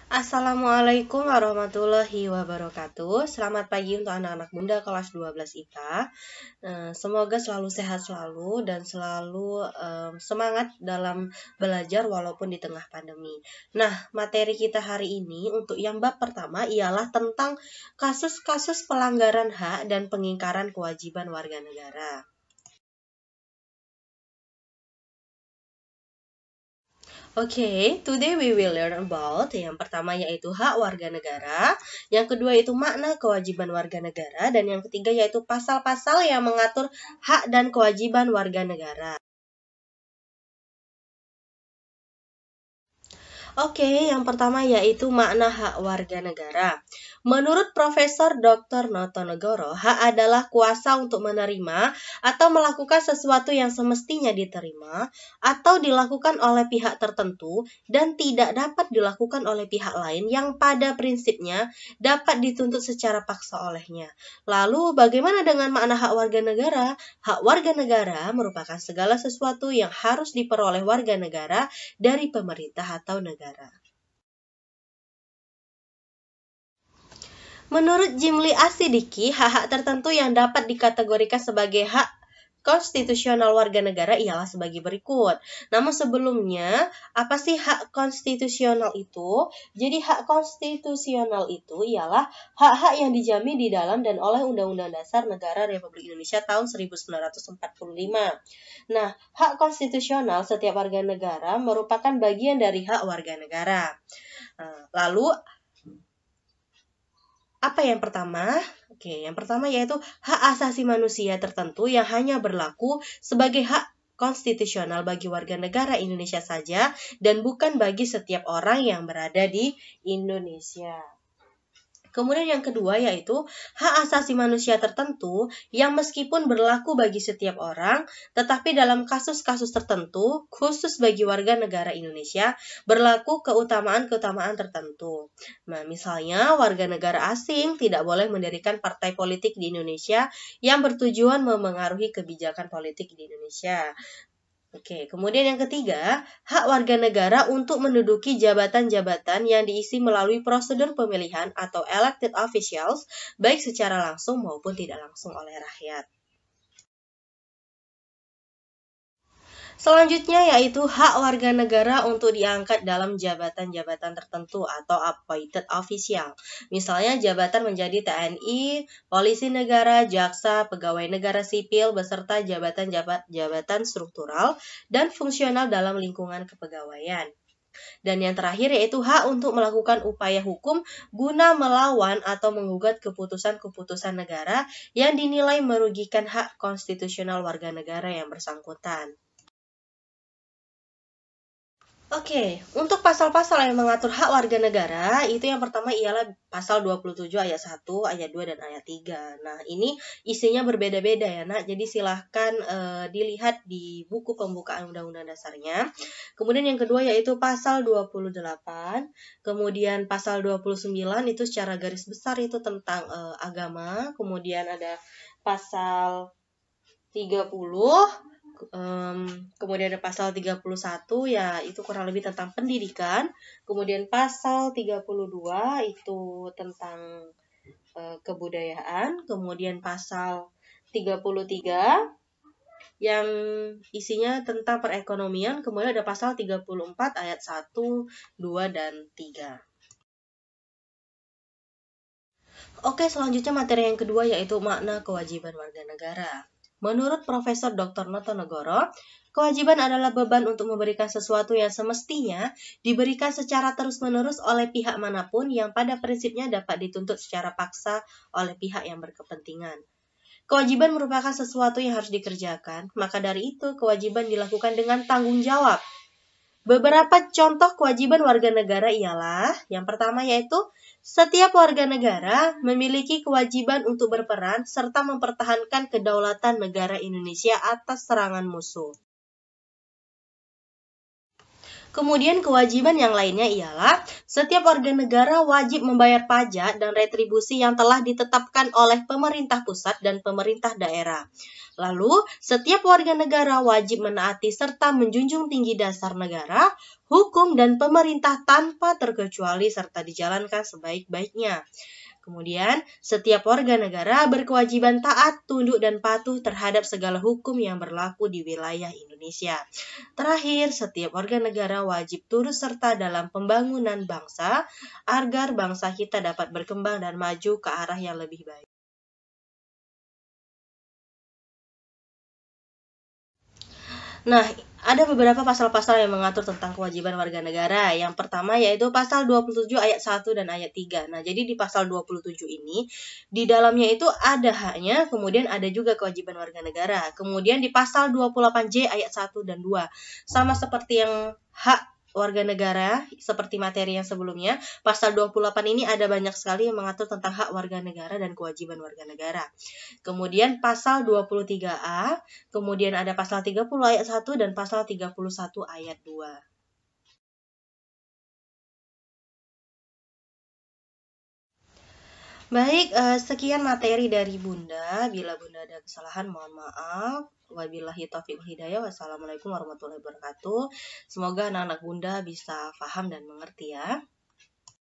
Assalamualaikum warahmatullahi wabarakatuh. Selamat pagi untuk anak-anak bunda kelas 12 IPA. Semoga selalu sehat selalu dan selalu semangat dalam belajar walaupun di tengah pandemi. Nah, materi kita hari ini untuk yang bab pertama ialah tentang kasus-kasus pelanggaran hak dan pengingkaran kewajiban warga negara. Today we will learn about yang pertama yaitu hak warga negara, yang kedua itu makna kewajiban warga negara, dan yang ketiga yaitu pasal-pasal yang mengatur hak dan kewajiban warga negara. Yang pertama yaitu makna hak warga negara. Menurut Profesor Dr. Notonegoro, hak adalah kuasa untuk menerima atau melakukan sesuatu yang semestinya diterima atau dilakukan oleh pihak tertentu dan tidak dapat dilakukan oleh pihak lain yang pada prinsipnya dapat dituntut secara paksa olehnya. Lalu, bagaimana dengan makna hak warga negara? Hak warga negara merupakan segala sesuatu yang harus diperoleh warga negara dari pemerintah atau negara. Menurut Jimli Asidiki, hak-hak tertentu yang dapat dikategorikan sebagai hak konstitusional warga negara ialah sebagai berikut. Namun sebelumnya, apa sih hak konstitusional itu? Jadi hak konstitusional itu ialah hak-hak yang dijamin di dalam dan oleh Undang-Undang Dasar Negara Republik Indonesia tahun 1945. Nah, hak konstitusional setiap warga negara merupakan bagian dari hak warga negara. Lalu, apa yang pertama? Yang pertama yaitu hak asasi manusia tertentu yang hanya berlaku sebagai hak konstitusional bagi warga negara Indonesia saja dan bukan bagi setiap orang yang berada di Indonesia. Kemudian yang kedua yaitu hak asasi manusia tertentu yang meskipun berlaku bagi setiap orang, tetapi dalam kasus-kasus tertentu, khusus bagi warga negara Indonesia, berlaku keutamaan-keutamaan tertentu. Nah, misalnya warga negara asing tidak boleh mendirikan partai politik di Indonesia yang bertujuan memengaruhi kebijakan politik di Indonesia. Kemudian yang ketiga, hak warga negara untuk menduduki jabatan-jabatan yang diisi melalui prosedur pemilihan atau elected officials, baik secara langsung maupun tidak langsung oleh rakyat. Selanjutnya yaitu hak warga negara untuk diangkat dalam jabatan-jabatan tertentu atau appointed official. Misalnya jabatan menjadi TNI, polisi negara, jaksa, pegawai negara sipil, beserta jabatan-jabatan struktural dan fungsional dalam lingkungan kepegawaian. Dan yang terakhir yaitu hak untuk melakukan upaya hukum guna melawan atau menggugat keputusan-keputusan negara yang dinilai merugikan hak konstitusional warga negara yang bersangkutan. Untuk pasal-pasal yang mengatur hak warga negara, itu yang pertama ialah pasal 27 ayat 1, ayat 2, dan ayat 3. Nah, ini isinya berbeda-beda ya, Nak. Jadi silahkan dilihat di buku pembukaan Undang-Undang Dasarnya. Kemudian yang kedua yaitu pasal 28, kemudian pasal 29 itu secara garis besar itu tentang agama. Kemudian ada pasal 30, kemudian ada pasal 31 ya itu kurang lebih tentang pendidikan. Kemudian pasal 32 itu tentang kebudayaan. Kemudian pasal 33 yang isinya tentang perekonomian. Kemudian ada pasal 34 ayat 1, 2, dan 3. Selanjutnya materi yang kedua yaitu makna kewajiban warga negara. Menurut Profesor Dr. Notonegoro, kewajiban adalah beban untuk memberikan sesuatu yang semestinya diberikan secara terus-menerus oleh pihak manapun yang pada prinsipnya dapat dituntut secara paksa oleh pihak yang berkepentingan. Kewajiban merupakan sesuatu yang harus dikerjakan, maka dari itu kewajiban dilakukan dengan tanggung jawab. Beberapa contoh kewajiban warga negara ialah, yang pertama yaitu setiap warga negara memiliki kewajiban untuk berperan serta mempertahankan kedaulatan negara Indonesia atas serangan musuh. Kemudian kewajiban yang lainnya ialah setiap warga negara wajib membayar pajak dan retribusi yang telah ditetapkan oleh pemerintah pusat dan pemerintah daerah. Lalu, setiap warga negara wajib menaati serta menjunjung tinggi dasar negara, hukum, dan pemerintah tanpa terkecuali serta dijalankan sebaik-baiknya. Kemudian, setiap warga negara berkewajiban taat, tunduk, dan patuh terhadap segala hukum yang berlaku di wilayah Indonesia. Terakhir, setiap warga negara wajib turut serta dalam pembangunan bangsa agar bangsa kita dapat berkembang dan maju ke arah yang lebih baik. Nah, ada beberapa pasal-pasal yang mengatur tentang kewajiban warga negara. Yang pertama yaitu pasal 27 ayat 1 dan ayat 3. Nah, jadi di pasal 27 ini, di dalamnya itu ada haknya, kemudian ada juga kewajiban warga negara. Kemudian di pasal 28J ayat 1 dan 2. Sama seperti yang hak warga negara, seperti materi yang sebelumnya, pasal 28 ini ada banyak sekali yang mengatur tentang hak warga negara dan kewajiban warga negara. Kemudian pasal 23A, kemudian ada pasal 30 ayat 1 dan pasal 31 ayat 2. Baik, sekian materi dari Bunda. Bila Bunda ada kesalahan, mohon maaf. Wabillahi taufiq wal hidayah. Wassalamualaikum warahmatullahi wabarakatuh. Semoga anak-anak Bunda bisa paham dan mengerti ya.